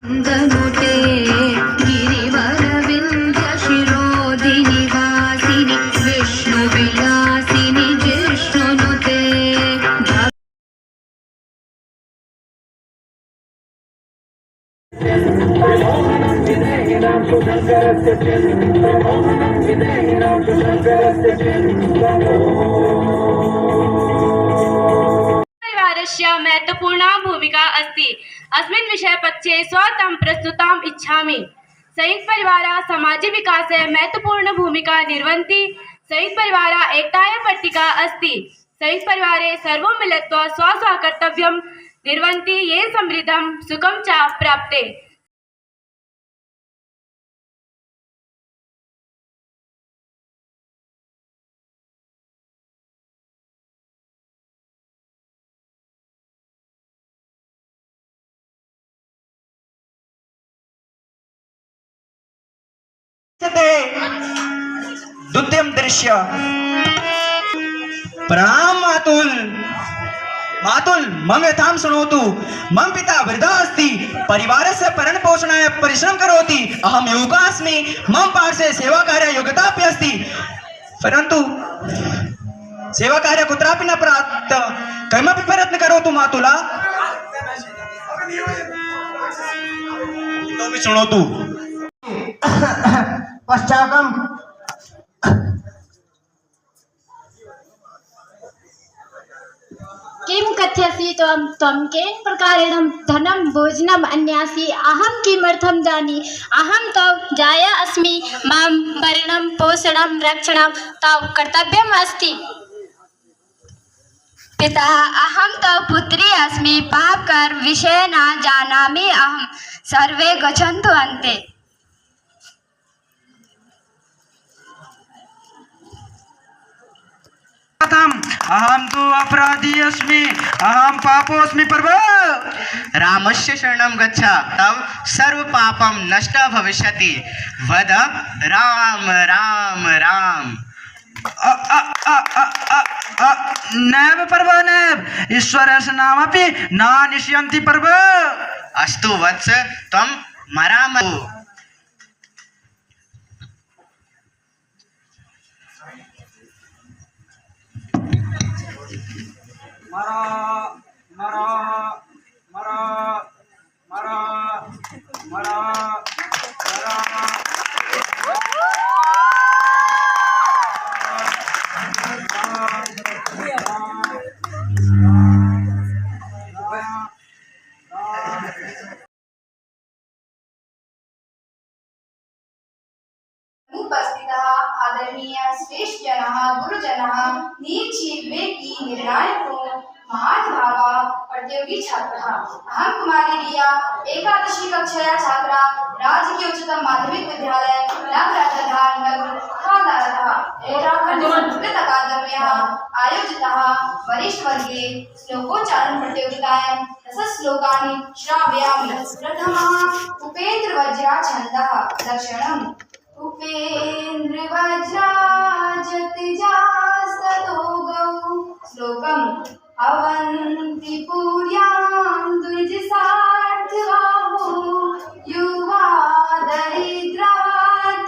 धनुते गिरिवरविन्द्यशिरोधिनिवासिनि विष्णुविलासिनि जिष्णुनुते परिवारस्य महत्वपूर्णा भूमिका अस्ति। अस्मिन् विषयपक्षे स्वतं प्रस्तुताम् इच्छामि। संयुक्तपरिवारः समाजविकासे महत्वपूर्ण भूमिका निर्वहन्ति। संयुक्तपरिवारः एकतायाः प्रतीकः अस्ति। संयुक्तपरिवारे सर्वे मिलित्वा स्वस्वकर्तव्यं निर्वहन्ति, येन समृद्धं सुखं च प्राप्ते। द्वितीयं दृश्य प्रणाम मातुल मातुल मम यथां शृणोतु। मम पिता वृद्धा अस्ति, परिवारस्य भरण पोषणाय परिश्रम करोति। अहं युवकः अस्मि, मम पार्श्वे सेवाकार्य योग्यता अपि अस्ति, परन्तु सेवाकार्य कुत्रापि न प्राप्त। किमपि प्रयत्न करोतु मातुला। इतोपि शृणोतु। पश्चाकम किं कथयसि त्वं केन प्रकारेण धनं भोजनम् अन्यासि? अहं किमर्थं जाने? अहं तव जाया अस्मि। मम भरणं पोषणं रक्षणं तव कर्तव्यम् अस्ति। पिता, अहं तव पुत्री अस्मि। पापकर विषये न जानामि अहं। सर्वे गच्छन्तु अन्ते। अहं तु अपराधी अस्मि, अहं पापोऽस्मि प्रभो। रामस्य शरणं गच्छ, तव सर्व पापं नष्टः भविष्यति। वद राम राम राम। नैव प्रभो नैव, ईश्वरस्य नामपि न निश्यन्ति प्रभो। अस्तु वत्स, त्वं मरामः। उपस्थितः आदरणीय श्रेष्ठ जनः गुरुजनः नीचीवेकी निर्णायको महान भावा प्रतियोगी छात्रः। अहं कुमारी रिया एकादशी कक्षाया छात्रा राजकीय उच्चतर माध्यमिक विद्यालय नवरत्नधार नगर खादारतः उत्तराखंड संस्कृत अकादम्याः आयोजितः वरिष्ठ वर्गे श्लोकोच्चारण प्रतियोगितायां रसश्लोकानि श्रावयामि। प्रथमः उपेन्द्र वज्रा छन्दः। लक्षणम् उपेन्द्र वज्राजतिजास्ततो गौ। श्लोकम् अवन्तिपुर्यां द्विजसार्धबाहु युवा दरिद्रा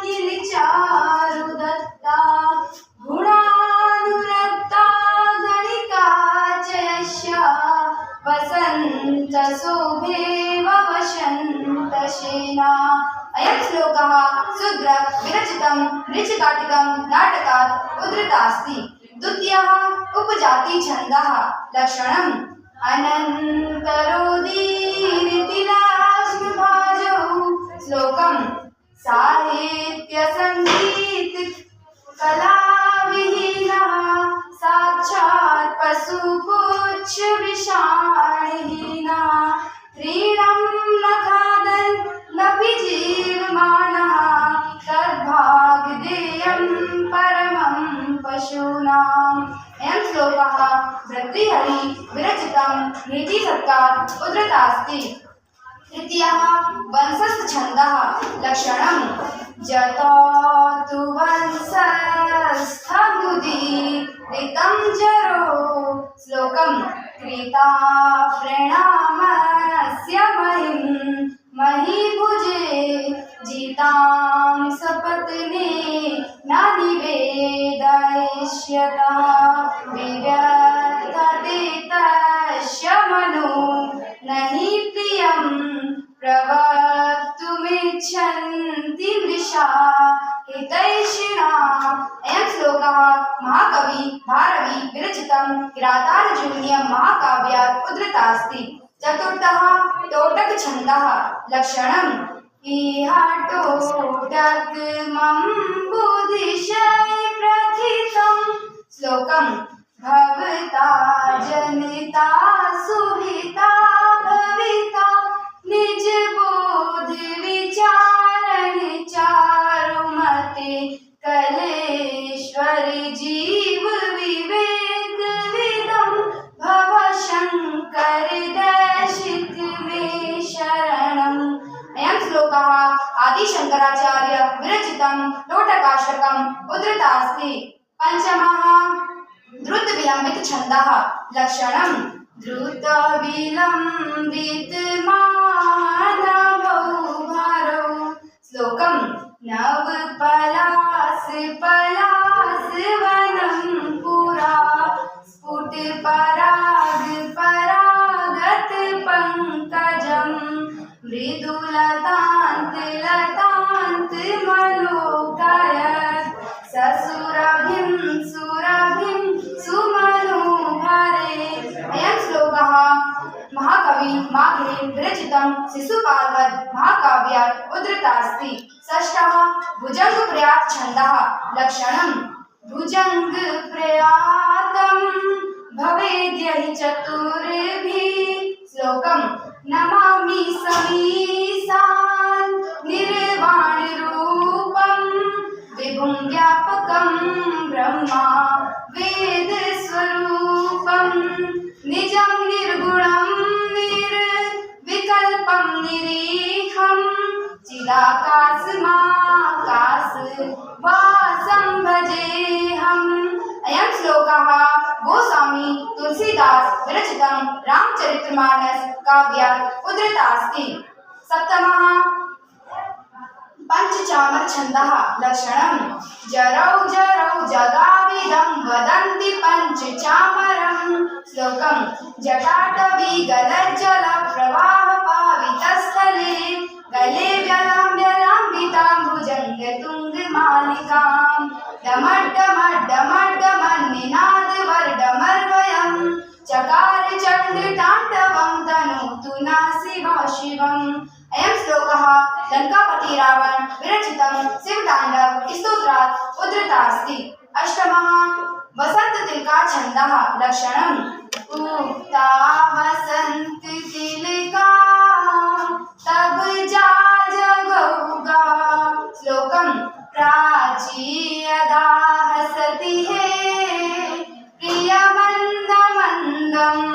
किलचारुदत्ता गुणानुरक्ता गणिका च यस्या वसन्तशोभेव वसन्तसेना। अयं श्लोकः शूद्रक विरचितं ऋचिकाटिकं नाटकात् उद्धृतः। द्वितीयः उपजाति छन्दः। लक्षणम् अनन्तरोदीरितिराश्मभाजौ। श्लोकम् साहित्य संगीत कला विहीनः साक्षात् पशुपुच्छ विषाणहीनः। त्रीणं न खादन् नपि जीवमानः तद्भागधेयं परमं पशूनाम्। अयं श्लोकः भर्तृहरि विरचितं नीतिसत्कार उद्धृतः। तृतीयः वंशस्थ छन्दः। लक्षणम् जतो तु वंशस्थमुदीरितं जरो। श्लोकम् क्रीता प्रणामस्य महिं महीभुजे जितां सपत्ने न निवेदयिष्यता विव्यर्थते तस्य मनो न हि प्रियं प्रवक्तुमिच्छन्ति मृषा हितैषिणाम्। अयं श्लोकः महाकवि भारवी विरचितं किरातार्जुनीयं महाकाव्यात् उद्धृतास्ति। चतुर्थः तोटक छन्दः लक्षणम् इह टोटकमं बुद्धिशै प्रथितं श्लोकम् भवता जनिता सुहिता भविता निज बोध विचारण चारुमते कलेश्वर जीव विवेक विदं भव शंकर दर्शित मे शरणम्। अयं श्लोकः आदि शंकराचार्य विरचितं लोटकाष्टकम् उद्धृतास्ति। पंचमः द्रुत विलंबित छन्दः लक्षणम् द्रुत विलंबित मानवौ भारौ श्लोकम् नव पलास पलास वनं पुरा स्फुट पराग परागत पंकजम् मृदुलतान्त लतान्त मलोकयत् ससुरभिं सुरभिं सुमनोहरे। अयं श्लोकः महाकवि माघे विरचितं शिशुपालवद् महाकाव्यात् उद्धृतास्ति। षष्ठः भुजंग प्रयात छन्दः लक्षणम् भुजंग प्रयातं भवेद्यहि चतुर्भिः श्लोकम् नमामि समीसान् निर्वाणरूपं विभुं व्यापकं ब्रह्मा वेदस्वरूपं निजं निर्गुणं निर्विकल्पं निरीहं चिदाकाशमाकाशवासं भजेऽहम्। अयं श्लोकः गोस्वामी तुलसीदास विरचितं रामचरितमानस काव्यात् उद्धृतास्ति। सप्तमः पंचचामर छन्दः लक्षणम् जरौ जरौ जगाविदं वदन्ति पञ्चचामरम् श्लोकम् जटाटवी गलज्जल प्रवाह पावितस्थले गले व्यलाम्बितां भुजङ्गतुङ्गमालिकाम् डमड्डमड्डमड्डमन्निनादवर्डमर्वयम् चकार चण्डताण्डवं तनोतु नः शिवा शिवम्। अयं श्लोकः लंकापति रावण विरचितं शिवताण्डव स्तोत्रात् उद्धृतास्ति। अष्टमः वसंत तिलका छन्दः लक्षणम् उक्ता वसंत तिलका तब जा जगौगा श्लोकम् प्राची यदा हसति हे प्रियमन्दमन्दम्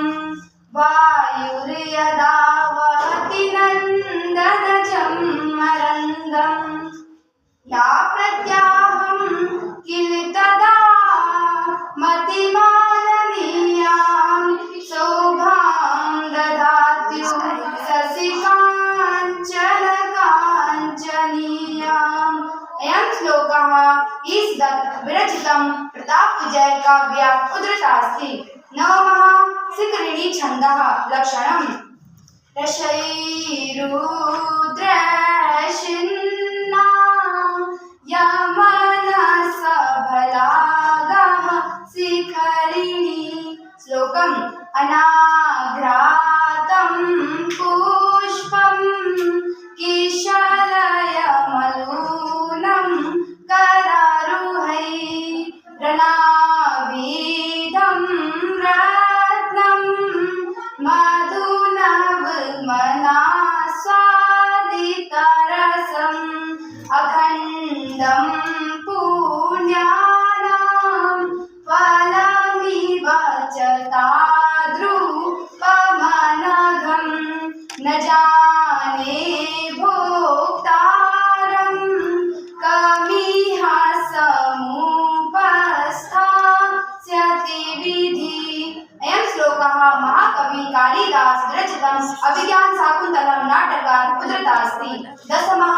वायुर्यदा वहति नन्दनजं मरन्दम् या प्रत्याहं किल तदा मतिमाननीयां शोभां ददात्यु शशिकाञ्चन काञ्चनीयाम्। अयं श्लोकः ईशदत्त विरचितं प्रताप विजय काव्यात् उद्धृतास्ति। नवमः शिखरिणी छन्दः लक्षणम् रशैरुद्रशिन्ना यमनसफलागः शिखरिणी श्लोकम् अनाघ्रातं पुष्पं किशलयमलूनं करारुहै रणाभिधं रत्नं मधुनवमनास्वादितरसम् अखण्डं पुण्यानां फलमिव च ताद्रूपमनघम् न जाने भोक्तारं कमिह समुपस्थास्यति विधि। अयं श्लोकः महाकवि कालिदास कालिदास विरचितम् अभिज्ञान शाकुन्तलं नाटकात् उद्धृतास्ति। दशमः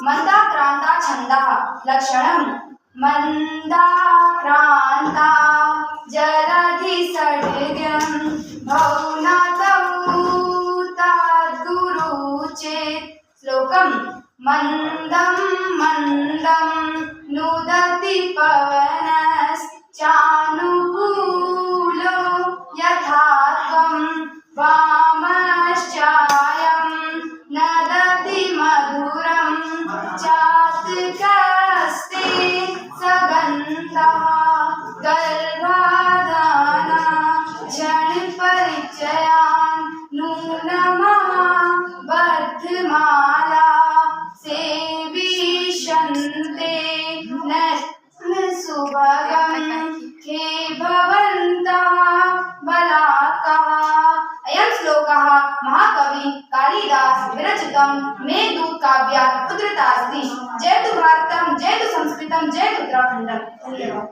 मन्दाक्रान्ता छन्दः लक्षणं मन्दाक्रान्ता जलधिषड्गं भवनाथौ तद्गुरु चेत् श्लोकम् मन्दं मन्दं नुदति पवनश्चानुकूलो यथा त्वं वामश्चायं नदति मधुरं चातकस्ते सगन्धः गर्भाधाना क्षणपरिचयान् नूनमः बद्धमाला सेविष्यन्ते न सुभगं हे भवन्तः बलाकः। अयं श्लोकः महाकवि कालिदास विरचितं मेघदूत काव्यात् उद्धृतास्ति। जयतु भारतं, जयतु संस्कृतं, जयतु उत्तराखण्डम्। धन्यवाद।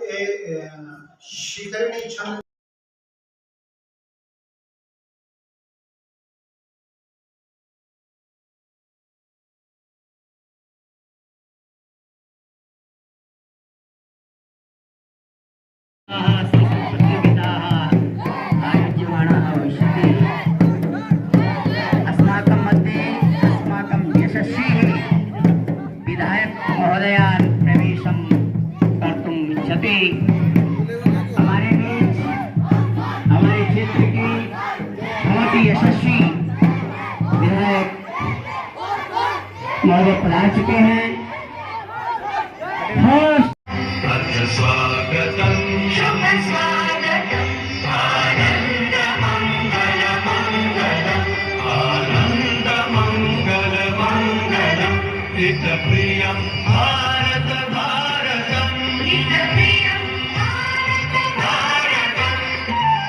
अस्माकं मध्ये अस्माकं यशस्वी विधायक महोदयान् प्रवेशं कर्तुम् इच्छति। हमारे बीच हमारे क्षेत्र की बहुत ही यशस्वी विधायक महोदय पधार चुके हैं। स्वागतम शुभ स्वागतम आनंद मंगल मंगलम आनंद मंगल मंगलम हित प्रियम भारत भारतम हित प्रियम भारत भारतम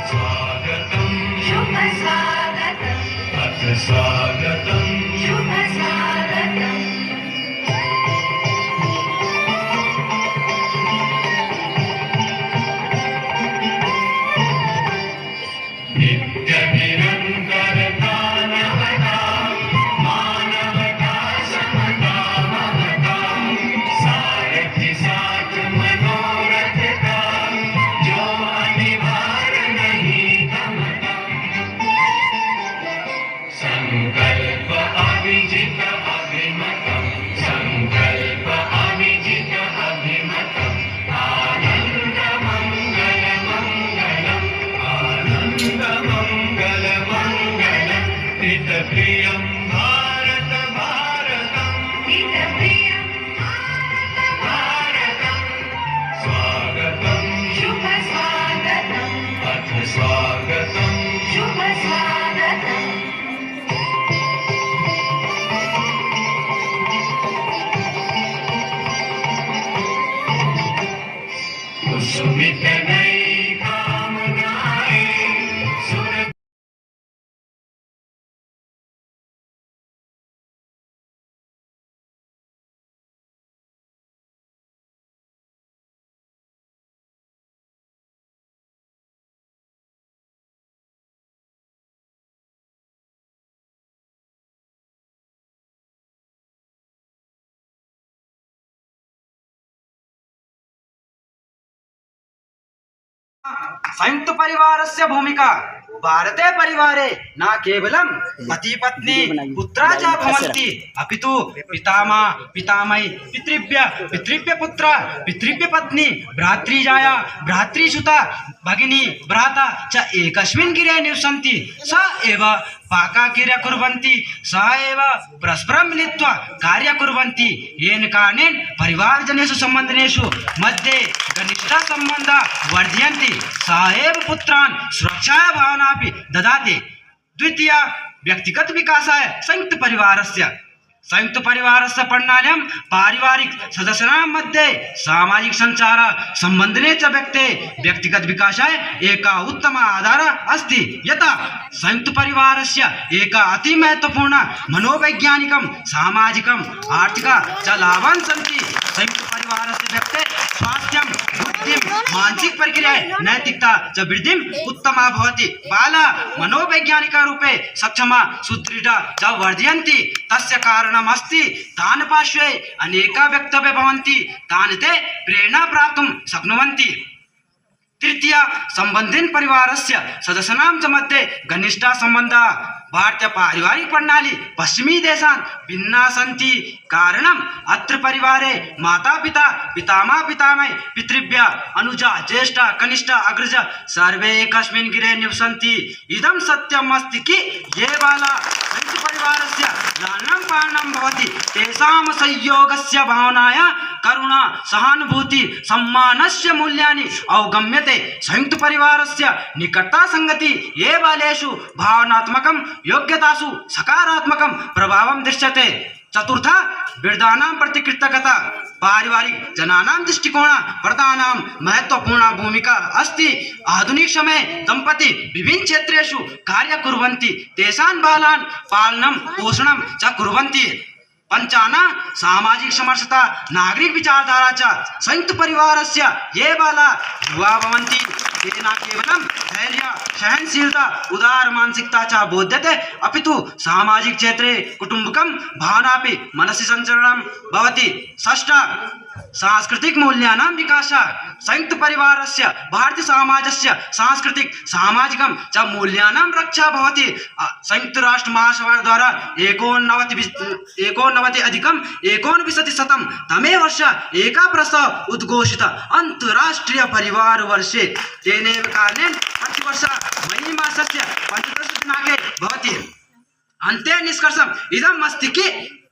स्वागतम शुभ स्वागतम अथ स्वागतम शुभ स्वागतम प्रियम भारत भारतम हित प्रियम भारतम स्वागतम शुभ स्वागतम अथ स्वागतम शुभ स्वागतम कुसुमित नई कामनाएं सुर संयुक्त परिवारस्य भूमिका भारते परिवारे न केवलं पति पत्नी पुत्रा च भवन्ति अपितु पितामह पितामही पितृभ्य पुत्र पितृभ्य पत्नी भ्रातृजाया भ्रातृसुता भगिनी भ्राता च एकस्मिन् गृहे निवसन्ति स एव पाकक्रिया कुर्वन्ति स एव परस्परं मिलित्वा कार्यं कुर्वन्ति येन कारणेन परिवारजनेषु सम्बन्धेषु मध्ये घनिष्ठः सम्बन्धः वर्धयन्ति स एव पुत्रान् सुरक्षाया भावनापि ददाति। द्वितीय व्यक्तिगत विकासाय संयुक्त परिवारस्य प्रणाल्यां पारिवारिक सदस्यानां मध्ये सामाजिक संचार सम्बन्धने च व्यक्तिगत विकासाय एक उत्तम आधार अस्ति। यथा संयुक्त परिवारस्य एक अति महत्वपूर्ण मनोवैज्ञानिकं सामाजिकं आर्थिक च लाभान् सन्ति। संयुक्त परिवारस्य व्यक्ते स्वास्थ्यं बुद्धिं मानसिक प्रक्रियाए नैतिकता च वृद्धिम् उत्तमा भवति। बाला मनोवैज्ञानिकरूपे सक्षमा सुदृढा च वर्धयन्ति। तस्य कारणम् अस्ति तान् पार्श्वे अनेका वक्तव्य भवन्ति तान् ते प्रेरणा प्राप्तुं शक्नुवन्ति। तृतीय संबंधिन परिवारस्य सदस्यानां च मध्ये घनिष्ठा सम्बन्धः। भारतीय पारिवारिक प्रणाली पश्चिमी देशान् भिन्ना सन्ति। कारणम् अत्र परिवारे माता पिता पितामह पितामही पितृभ्य अनुजा ज्येष्ठा कनिष्ठ अग्रज सर्वे एकस्मिन् गृहे निवसन्ति। इदं सत्यम् अस्ति कि ये बाला संयुक्त परिवारस्य लालनं पालनं भवति तेषां संयोगस्य भावनाया करुणा सहानुभूति सम्मानस्य मूल्यानि अवगम्यते। संयुक्त परिवारस्य निकटता संगति ये बालेषु भावनात्मकं योग्यतासु सकारात्मकं प्रभावं दृश्यते। चतुर्थ वृद्धानां प्रतिकृतकता। पारिवारिक जनानां दृष्टिकोण प्रधानां महत्वपूर्ण भूमिका अस्ति। आधुनिक समय दंपति विभिन्न क्षेत्रेषु कार्य कुर्वन्ति तेषां बालान् पालनं पोषणं च कुर्वन्ति। पंचाना सामाजिक समरसता नागरिक विचारधारा च संयुक्त परिवारस्य ये बाला युवा भवन्ति ते न केवलं धैर्य सहनशीलता उदार मानसिकता च बोध्यते अपितु सामाजिक क्षेत्रे कुटुम्बकं भावनापि मनसि सञ्चरणं भवति। षष्ठ सांस्कृतिक मूल्यानां विकासः। संयुक्त परिवारस्य भारतीय समाजस्य सांस्कृतिक सामाजिकं च मूल्यानां रक्षा भवति। संयुक्त राष्ट्र महासभा द्वारा 1929 तमे वर्षे एका प्रस्ताव उद्घोषित अंतर्राष्ट्रीय परिवार वर्षे। तेनैव कारणेन प्रतिवर्ष मई मासस्य 15 दिनाङ्के भवति। अन्ते निष्कर्षम् इदम् अस्ति कि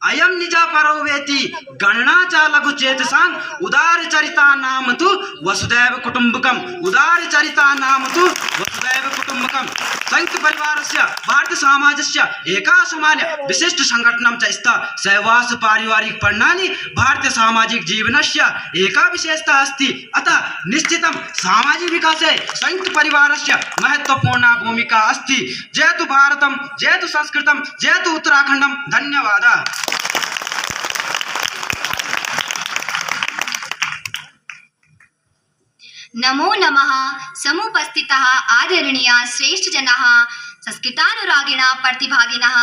अयं निजा परो वेति गणना च लघुचेतसां उदारचरिता नाम तु वसुदैव कुटुम्बकम्। उदारचरिता नाम तु वसुदैव कुटुम्बकम्। संयुक्त परिवारस्य भारतीय समाजस्य एका सामान्य विशिष्ट संघटनं च स्तः सहवास पारिवारिक प्रणाली भारतीय सामाजिक जीवनस्य एका विशेषता अस्ति। अतः निश्चितं सामाजिक विकासे संयुक्त परिवारस्य महत्वपूर्ण भूमिका अस्ति। जयतु भारतं जयतु संस्कृतं जयतु उत्तराखण्डं। धन्यवादः। नमो नमः। समुपस्थितः आदरणीया श्रेष्ठ जनाः संस्कृतानुरागिणः प्रतिभागिनः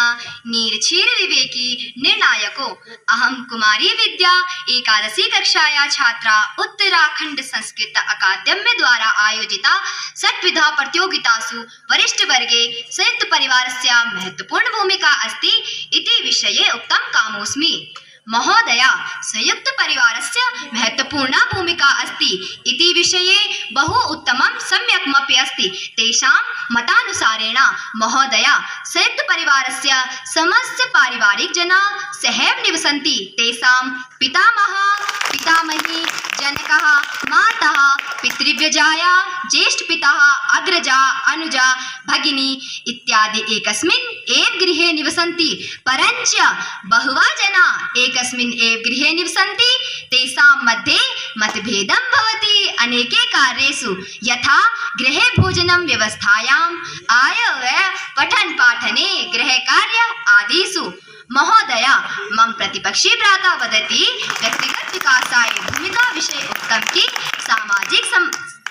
निर्छीर विवेकी निर्णायको। अहं कुमारी विद्या एकादशी कक्षाया छात्रा उत्तराखंड संस्कृत अकादम्य द्वारा आयोजिता षट्विधा प्रतियोगितासु वरिष्ठ वर्गे संयुक्त परिवारस्य महत्वपूर्ण भूमिका अस्ति इति विषये उक्तं कामोऽस्मि। महोदया संयुक्त परिवारस्य महत्वपूर्णा भूमिका अस्ति इति विषये बहु उत्तमं सम्यक्मपि अस्ति। तेषां मतानुसारेण महोदया संयुक्त परिवारस्य समस्त पारिवारिक जनाः सहैव निवसन्ति। तेषां पितामहः पितामही जनकः माता पितृव्यजाया ज्येष्ठपितः अग्रजा अनुजा भगिनी इत्यादि एकस्मिन् एव गृहे निवसन्ति। परञ्च बहुवा जनाः एकस्मिन् एव गृहे निवसन्ति तेषां मध्ये मतभेदं भवति अनेके कार्येषु यथा गृहे भोजनं व्यवस्थायाम् आयव्यय पठन पाठने गृहकार्य आदिषु। महोदया मम प्रतिपक्षी भ्राता वदति व्यक्तिगत विकासाय भूमिका विषये उक्तं कि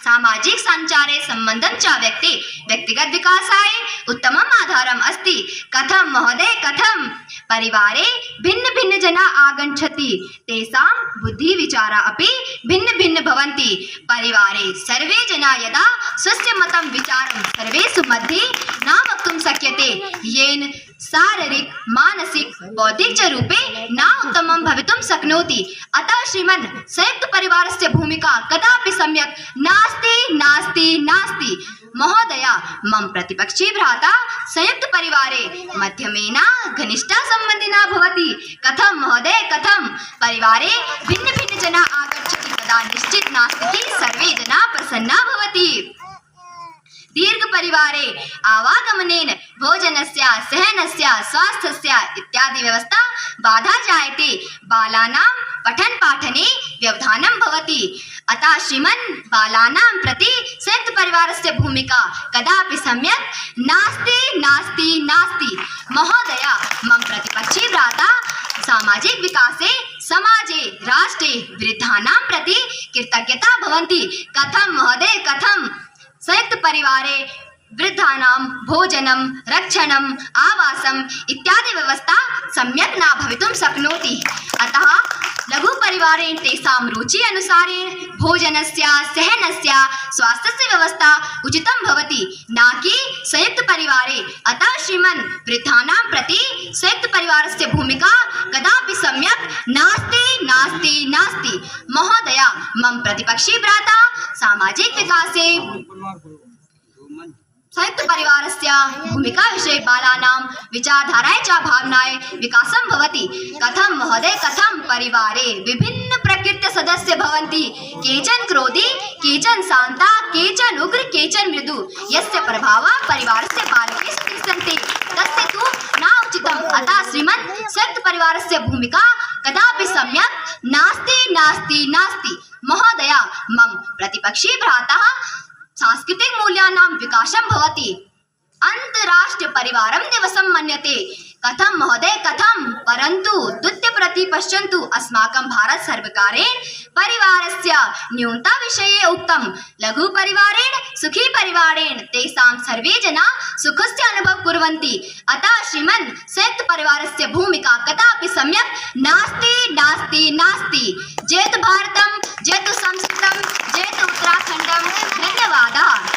सामाजिक संचारे संबंधं च व्यक्तिगत विकासाय उत्तमम् आधारम् अस्ति। कथं महोदय कथं? परिवारे भिन्न भिन्न जनाः आगच्छन्ति तेषां बुद्धि विचारा अपि भिन्न भिन्न भवन्ति। परिवारे सर्वे जनाः यदा स्वस्य मतं विचारं सर्वेषु मध्ये न वक्तुं शक्यते येन शारीरिक मानसिक बौद्धिक च रूपे न उत्तमं भवितुं शक्नोति। अतः श्रीमन् संयुक्त परिवारस्य भूमिका कदापि सम्यक् नास्ति। महोदया मम प्रतिपक्षी भ्राता संयुक्त परिवारे मध्यमेन घनिष्ठा सम्बन्धिना भवति। कथं महोदय कथं? परिवारे भिन्न भिन्न जनाः आगच्छति तदा निश्चित नास्ति कि सर्वे जनाः प्रसन्ना भवति। दीर्घ परिवारे आवागमनेन भोजनस्य सहनस्य स्वास्थ्यस्य इत्यादि व्यवस्था बाधा जायते। बालानां पठन पाठने व्यवधानं भवति। अतः श्रीमन् बालानां प्रति संयुक्त परिवारस्य भूमिका कदापि सम्यक् नास्ति। महोदया मम प्रतिपक्षी भ्राता सामाजिक विकासे समाजे राष्ट्रे वृद्धानां प्रति कृतज्ञता भवन्ति। कथं महोदय कथं संयुक्त परिवारे वृद्धानां भोजनं रक्षणम् आवासम् इत्यादि व्यवस्था सम्यक् न भवितुं शक्नोति। अतः लघुपरिवारेण तेषां रुचि अनुसारेण भोजनस्य शयनस्य स्वास्थ्यस्य व्यवस्था उचितं भवति, न कि संयुक्तपरिवारे। अतः श्रीमन् वृद्धानां प्रति संयुक्तपरिवारस्य भूमिका कदापि सम्यक् नास्ति नास्ति नास्ति। महोदय मम प्रतिपक्षी भ्राता सामाजिक विकासे संयुक्त परिवारस्य भूमिका विषये बालानां विचारधाराय च भावनाय विकासं भवति। कथं महोदय कथं परिवारे विभिन्न प्रकृत्य सदस्य भवन्ति, केचन क्रोधी केचन शान्ता केचन उग्र केचन मृदु। यस्य प्रभावः परिवारस्य बालकेषु दृश्यन्ते तस्य तु न उचितम्। अतः श्रीमन् संयुक्त परिवारस्य भूमिका कदापि सम्यक् नास्ति नास्ति नास्ति। महोदय मम प्रतिपक्षी भ्राता सांस्कृतिक मूल्यानां विकासं भवति। अंतराष्ट्रीय परिवारं दिवसं मन्यते। कथं महोदय कथं, परन्तु द्वितीय प्रति पश्यन्तु अस्माकं भारत सर्वकारेण परिवारस्य न्यूनता विषये उक्तं। लघु परिवारेण सुखी परिवारेण तेषां सर्वे जना सुखस्य अनुभव कुर्वन्ति। अतः श्रीमन् संयुक्त परिवारस्य भूमिका कदापि सम्यक् नास्ति नास्ति नास्ति। जयतु भारतं जयतु संस्कृतं जयतु उत्तराखण्डं। धन्यवादः।